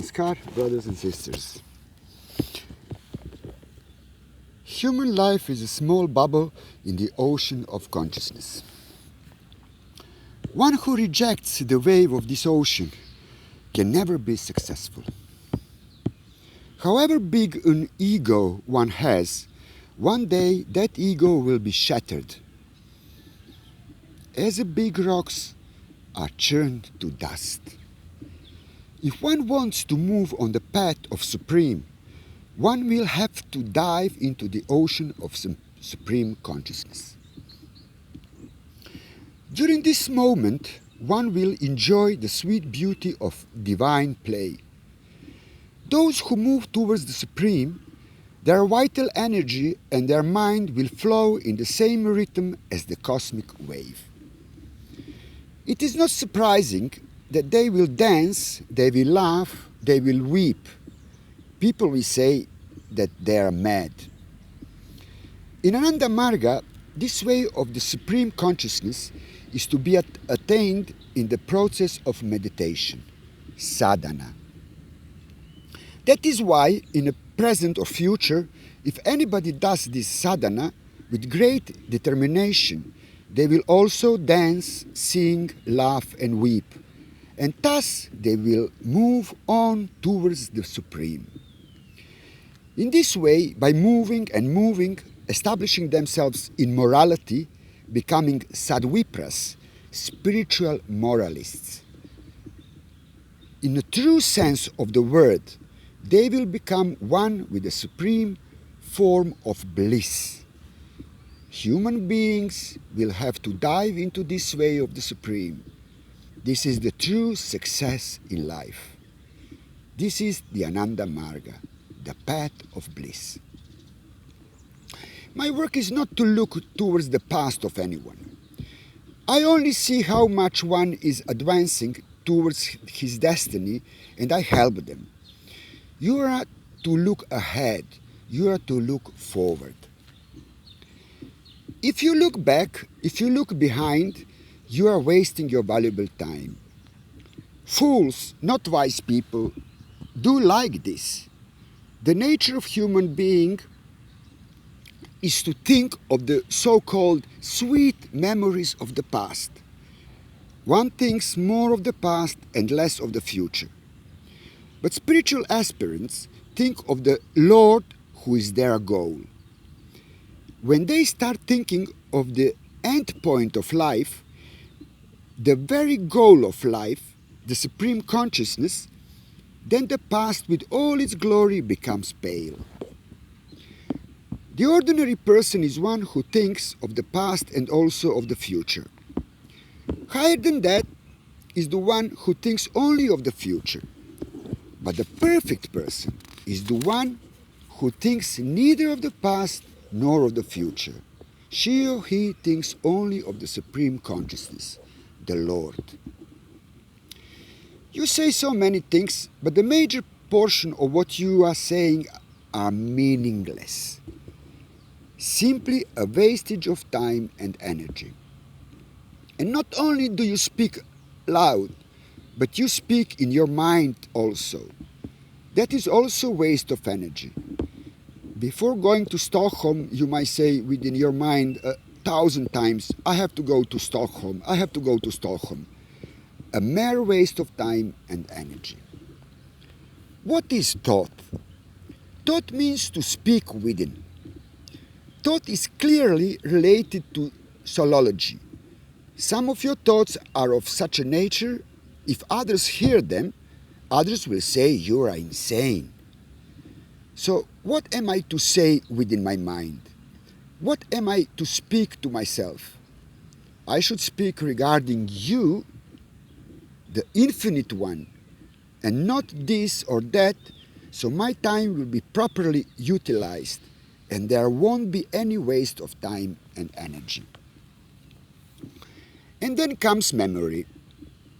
Namaskar, brothers and sisters. Human life is a small bubble in the ocean of consciousness. One who rejects the wave of this ocean can never be successful. However big an ego one has, one day that ego will be shattered, as the big rocks are churned to dust. If one wants to move on the path of Supreme, one will have to dive into the ocean of Supreme Consciousness. During this moment, one will enjoy the sweet beauty of divine play. Those who move towards the Supreme, their vital energy and their mind will flow in the same rhythm as the cosmic wave. It is not surprising that they will dance, they will laugh, they will weep. People will say that they are mad. In Ananda Marga, this way of the Supreme Consciousness is to be attained in the process of meditation, sadhana. That is why, in the present or future, if anybody does this sadhana with great determination, they will also dance, sing, laugh and weep. And thus they will move on towards the Supreme. In this way, by moving and moving, establishing themselves in morality, becoming sadvipras, spiritual moralists. In the true sense of the word, they will become one with the supreme form of bliss. Human beings will have to dive into this way of the Supreme. This is the true success in life. This is the Ananda Marga, the path of bliss. My work is not to look towards the past of anyone. I only see how much one is advancing towards his destiny, and I help them. You are to look ahead. You are to look forward. If you look back, if you look behind, you are wasting your valuable time. Fools, not wise people, do like this. The nature of human being is to think of the so-called sweet memories of the past. One thinks more of the past and less of the future. But spiritual aspirants think of the Lord who is their goal. When they start thinking of the end point of life, the very goal of life, the Supreme Consciousness, then the past with all its glory becomes pale. The ordinary person is one who thinks of the past and also of the future. Higher than that is the one who thinks only of the future. But the perfect person is the one who thinks neither of the past nor of the future. She or he thinks only of the Supreme Consciousness, the Lord. You say so many things, but the major portion of what you are saying are meaningless. Simply a wastage of time and energy. And not only do you speak loud, but you speak in your mind also. That is also waste of energy. Before going to Stockholm, you might say within your mind 1,000 times, I have to go to Stockholm, I have to go to Stockholm. A mere waste of time and energy. What is thought? Thought means to speak within. Thought is clearly related to soulology. Some of your thoughts are of such a nature, if others hear them, others will say you are insane. So what am I to say within my mind? What am I to speak to myself? I should speak regarding you, the Infinite One, and not this or that, so my time will be properly utilized and there won't be any waste of time and energy. And then comes memory.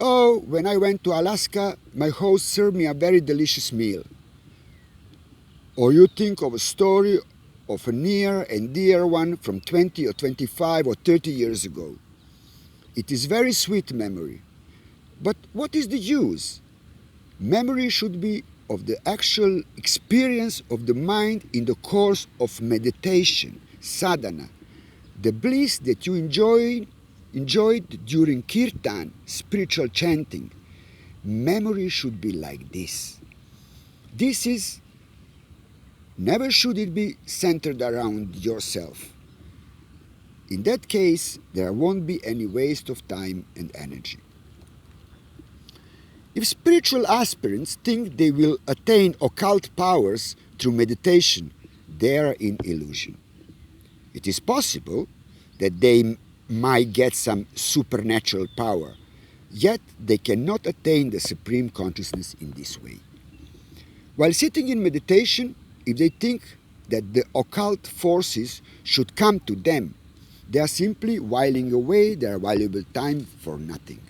Oh, when I went to Alaska, my host served me a very delicious meal. Or you think of a story of a near and dear one from 20 or 25 or 30 years ago. It is very sweet memory. But what is the use? Memory should be of the actual experience of the mind in the course of meditation, sadhana, the bliss that you enjoyed during kirtan, spiritual chanting. Memory should be like this. This is, never should it be centered around yourself. In that case, there won't be any waste of time and energy. If spiritual aspirants think they will attain occult powers through meditation, they are in illusion. It is possible that they might get some supernatural power, yet they cannot attain the supreme consciousness in this way. While sitting in meditation, if they think that the occult forces should come to them, they are simply whiling away their valuable time for nothing.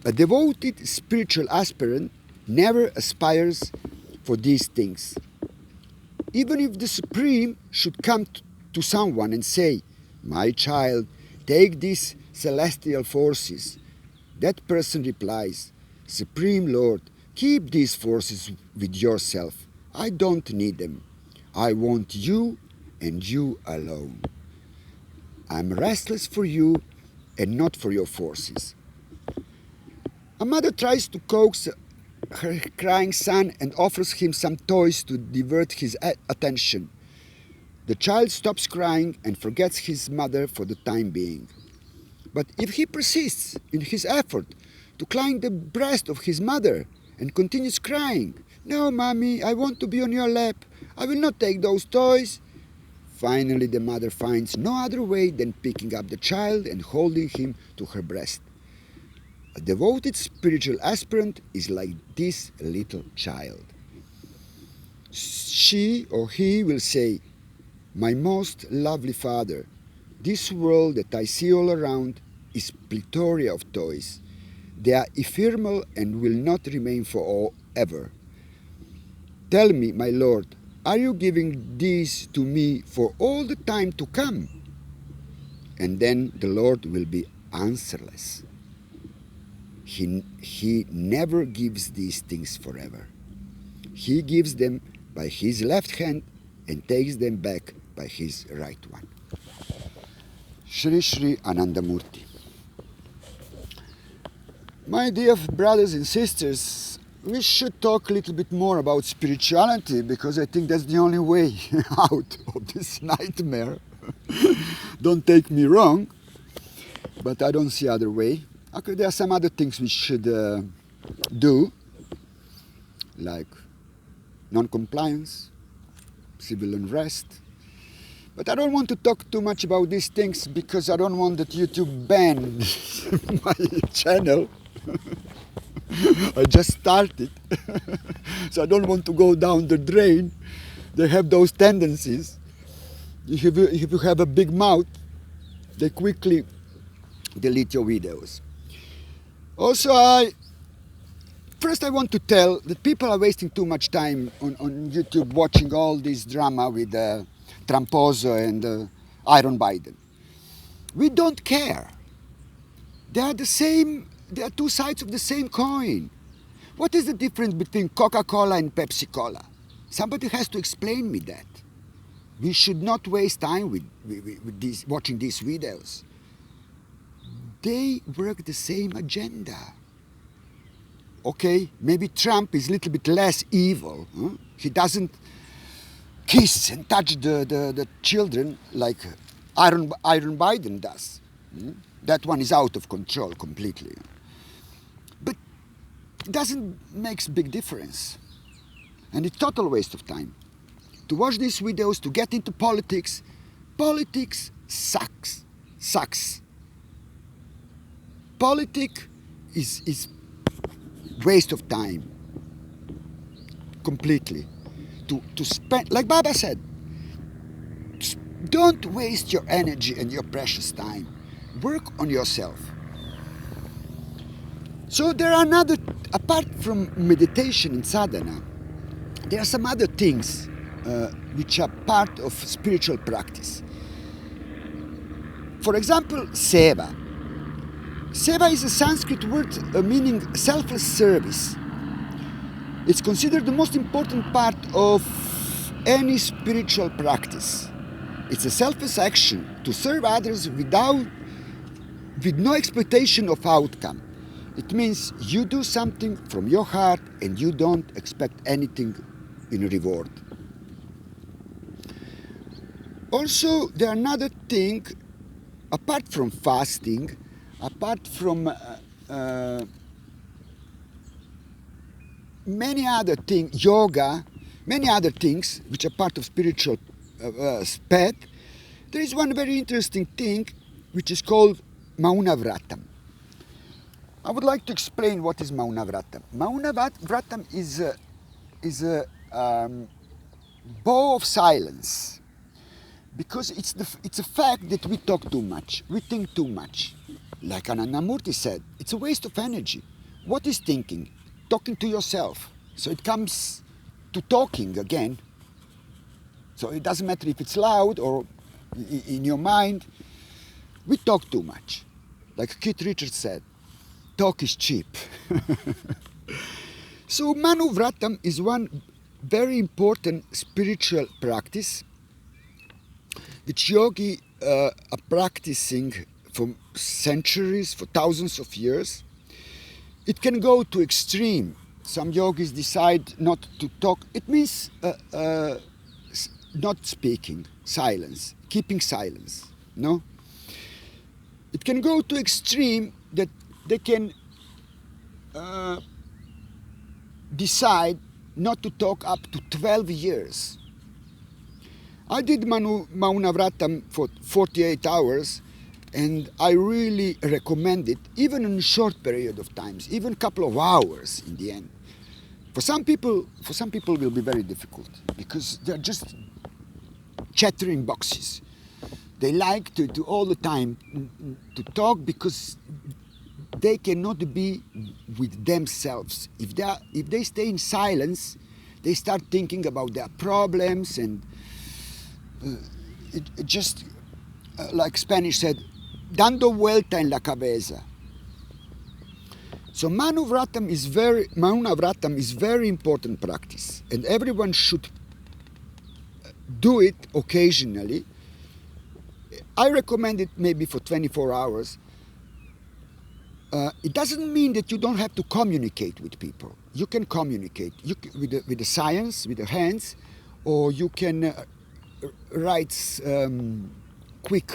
A devoted spiritual aspirant never aspires for these things. Even if the Supreme should come to someone and say, "My child, take these celestial forces," that person replies, "Supreme Lord, keep these forces with yourself. I don't need them. I want you and you alone. I'm restless for you and not for your forces." A mother tries to coax her crying son and offers him some toys to divert his attention. The child stops crying and forgets his mother for the time being. But if he persists in his effort to climb the breast of his mother and continues crying, "No, mommy, I want to be on your lap. I will not take those toys." Finally, the mother finds no other way than picking up the child and holding him to her breast. A devoted spiritual aspirant is like this little child. She or he will say, "My most lovely father, this world that I see all around is plethora of toys. They are ephemeral and will not remain forever. Tell me, my Lord, are you giving these to me for all the time to come?" And then the Lord will be answerless. He never gives these things forever. He gives them by his left hand and takes them back by his right one. Shri Shri Anandamurti. My dear brothers and sisters, we should talk a little bit more about spirituality, because I think that's the only way out of this nightmare. Don't take me wrong, but I don't see other way. Okay, there are some other things we should do, like non-compliance, civil unrest. But I don't want to talk too much about these things, because I don't want that YouTube ban my channel. I just started, so I don't want to go down the drain. They have those tendencies. If you have a big mouth, they quickly delete your videos. Also, first I want to tell that people are wasting too much time on YouTube watching all this drama with Tramposo and Iron Biden. We don't care. They are the same. They are two sides of the same coin. What is the difference between Coca-Cola and Pepsi-Cola? Somebody has to explain me that. We should not waste time with watching these videos. They work the same agenda. Okay, maybe Trump is a little bit less evil. Huh? He doesn't kiss and touch the children like Iron Biden does. That one is out of control completely. But it doesn't make a big difference. And it's total waste of time. To watch these videos, to get into politics. Politics sucks. Politics is waste of time. Completely. To spend, like Baba said, don't waste your energy and your precious time. Work on yourself. So there are apart from meditation and sadhana, there are some other things which are part of spiritual practice. For example, Seva. Seva is a Sanskrit word meaning selfless service. It's considered the most important part of any spiritual practice. It's a selfless action to serve others with no expectation of outcome. It means you do something from your heart and you don't expect anything in reward. Also, there another thing, apart from fasting, apart from many other things, yoga, many other things which are part of spiritual path, there is one very interesting thing which is called Mauna Vratam. I would like to explain what is Mauna Vratam. Mauna Vratam is a bow of silence, because it's a fact that we talk too much, we think too much. Like Anandamurti said, it's a waste of energy. What is thinking? Talking to yourself. So it comes to talking again. So it doesn't matter if it's loud or in your mind. We talk too much. Like Keith Richards said, talk is cheap. So Manu Vratam is one very important spiritual practice which yogi are practicing for centuries, for thousands of years. It can go to extreme. Some yogis decide not to talk. It means not speaking, silence, keeping silence. No. It can go to extreme that they can decide not to talk up to 12 years. I did Mauna Vratam for 48 hours, and I really recommend it, even in a short period of times, even a couple of hours in the end. For some people it will be very difficult, because they're just chattering boxes. They like to all the time to talk, because they cannot be with themselves. If they stay in silence, they start thinking about their problems, and it just, like Spanish said, dando vuelta en la cabeza. So Mauna Vratam is very important practice, and everyone should do it occasionally. I recommend it maybe for 24 hours. It doesn't mean that you don't have to communicate with people. You can communicate with the science, with the hands, or you can write quick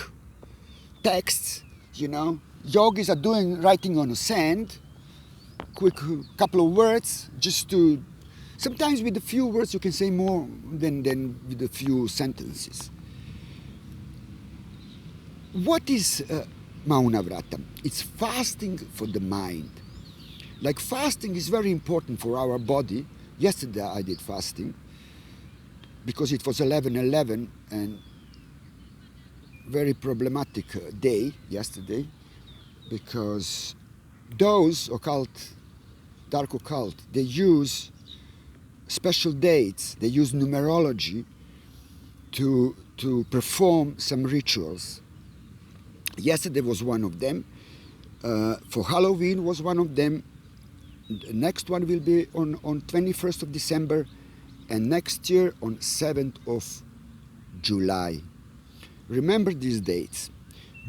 texts. You know, yogis are writing on the sand, quick couple of words, just to. Sometimes with a few words you can say more than with a few sentences. What is Mauna Vratam? It's fasting for the mind. Like, fasting is very important for our body. Yesterday I did fasting because it was 11/11 and very problematic day yesterday, because those dark occult, they use special dates, they use numerology to perform some rituals. Yesterday was one of them. For Halloween was one of them. The next one will be on 21st of December, and next year on 7th of July. Remember these dates.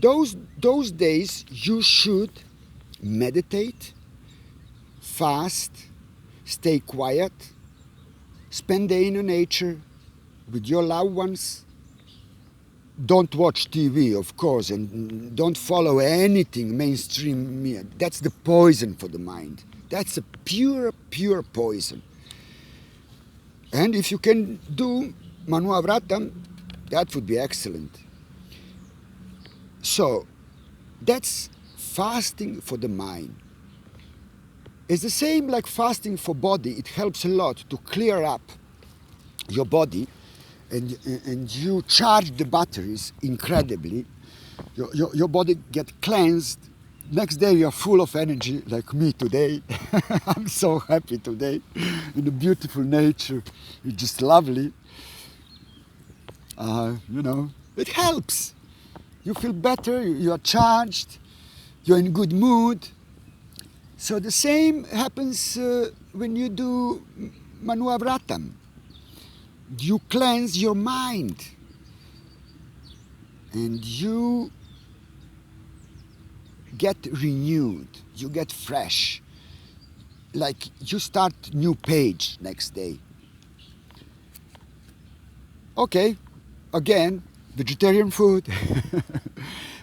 Those days you should meditate, fast, stay quiet, spend day in nature with your loved ones. Don't watch TV, of course, and don't follow anything mainstream media. That's the poison for the mind. That's a pure poison. And if you can do Mauna Vratam, that would be excellent. So, that's fasting for the mind. It's the same like fasting for body. It helps a lot to clear up your body, and you charge the batteries incredibly. Your body gets cleansed. Next day you're full of energy, like me today. I'm so happy today in the beautiful nature. It's just lovely. It helps. You feel better, you are charged, you're in good mood. So the same happens when you do Vratam, you cleanse your mind and you get renewed, you get fresh, like you start new page next day. Okay, again, vegetarian food.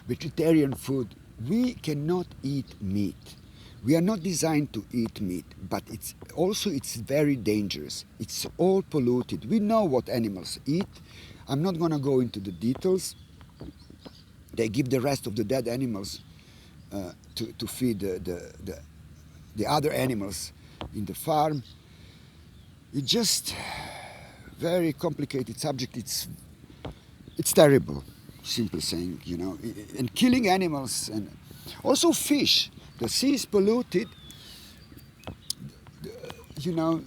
Vegetarian food. We cannot eat meat. We are not designed to eat meat, but it's very dangerous. It's all polluted. We know what animals eat. I'm not going to go into the details. They give the rest of the dead animals to feed the other animals in the farm. It's just very complicated subject. It's terrible, simply saying, you know. And killing animals and also fish. The sea is polluted. You know,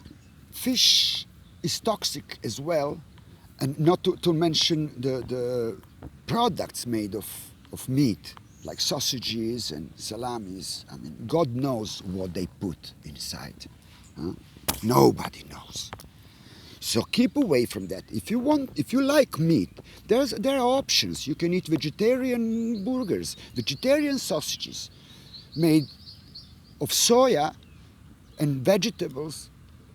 fish is toxic as well, and not to mention the products made of meat, like sausages and salamis. I mean, God knows what they put inside. Huh? Nobody knows. So keep away from that. If you like meat, there are options. You can eat vegetarian burgers, vegetarian sausages, made of soya and vegetables,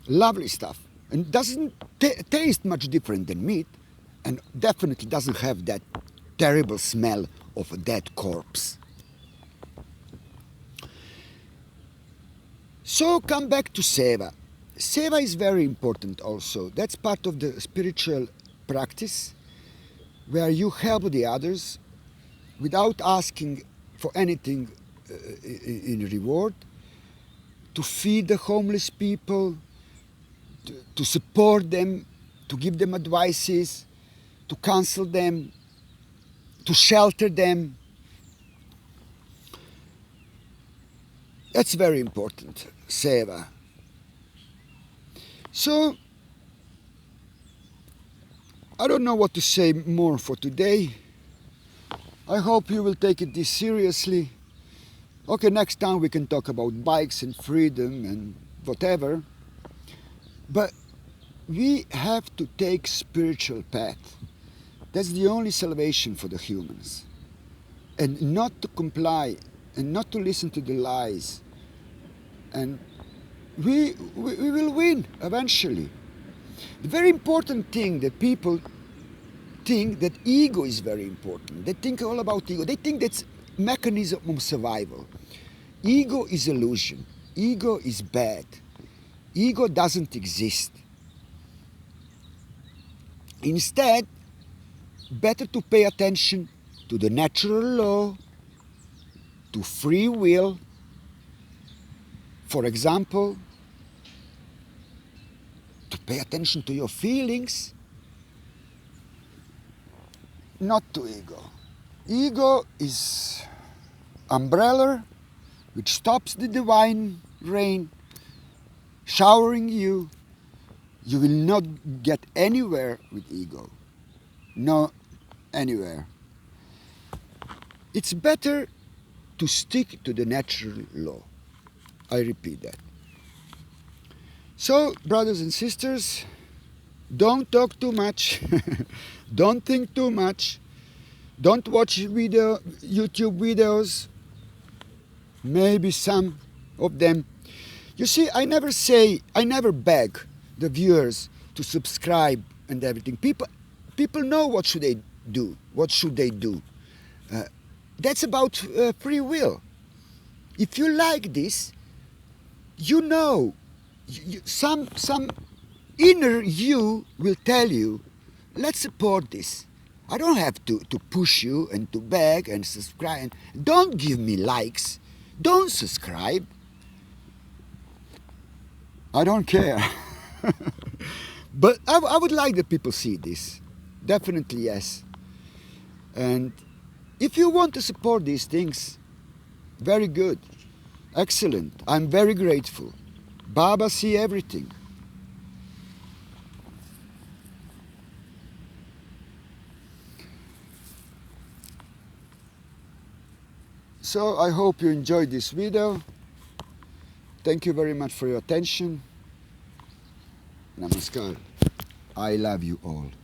lovely stuff, and doesn't taste much different than meat, and definitely doesn't have that terrible smell of a dead corpse. So come back to Seva. Seva is very important also. That's part of the spiritual practice where you help the others without asking for anything in reward, to feed the homeless people, to support them, to give them advices, to counsel them, to shelter them. That's very important, Seva. So, I don't know what to say more for today. I hope you will take this seriously. Okay, next time we can talk about bikes and freedom and whatever. But we have to take spiritual path. That's the only salvation for the humans. And not to comply and not to listen to the lies. And we will win eventually. The very important thing that people think that ego is very important. They think all about ego. They think that's mechanism of survival. Ego is illusion. Ego is bad. Ego doesn't exist. Instead, better to pay attention to the natural law, to free will. For example, to pay attention to your feelings, not to ego. Ego is umbrella which stops the divine rain showering you. You will not get anywhere with ego. No, anywhere. It's better to stick to the natural law. I repeat that. So, brothers and sisters, don't talk too much. Don't think too much. Don't watch YouTube videos. Maybe some of them. You see, I never beg the viewers to subscribe and everything. People know what should they do. What should they do? That's about free will. If you like this, you know, some inner you will tell you, let's support this. I don't have to push you and to beg and subscribe. Don't give me likes. Don't subscribe. I don't care. But I would like that people see this. Definitely yes. And if you want to support these things, very good. Excellent. I'm very grateful. Baba see everything. So I hope you enjoyed this video. Thank you very much for your attention. Namaskar. I love you all.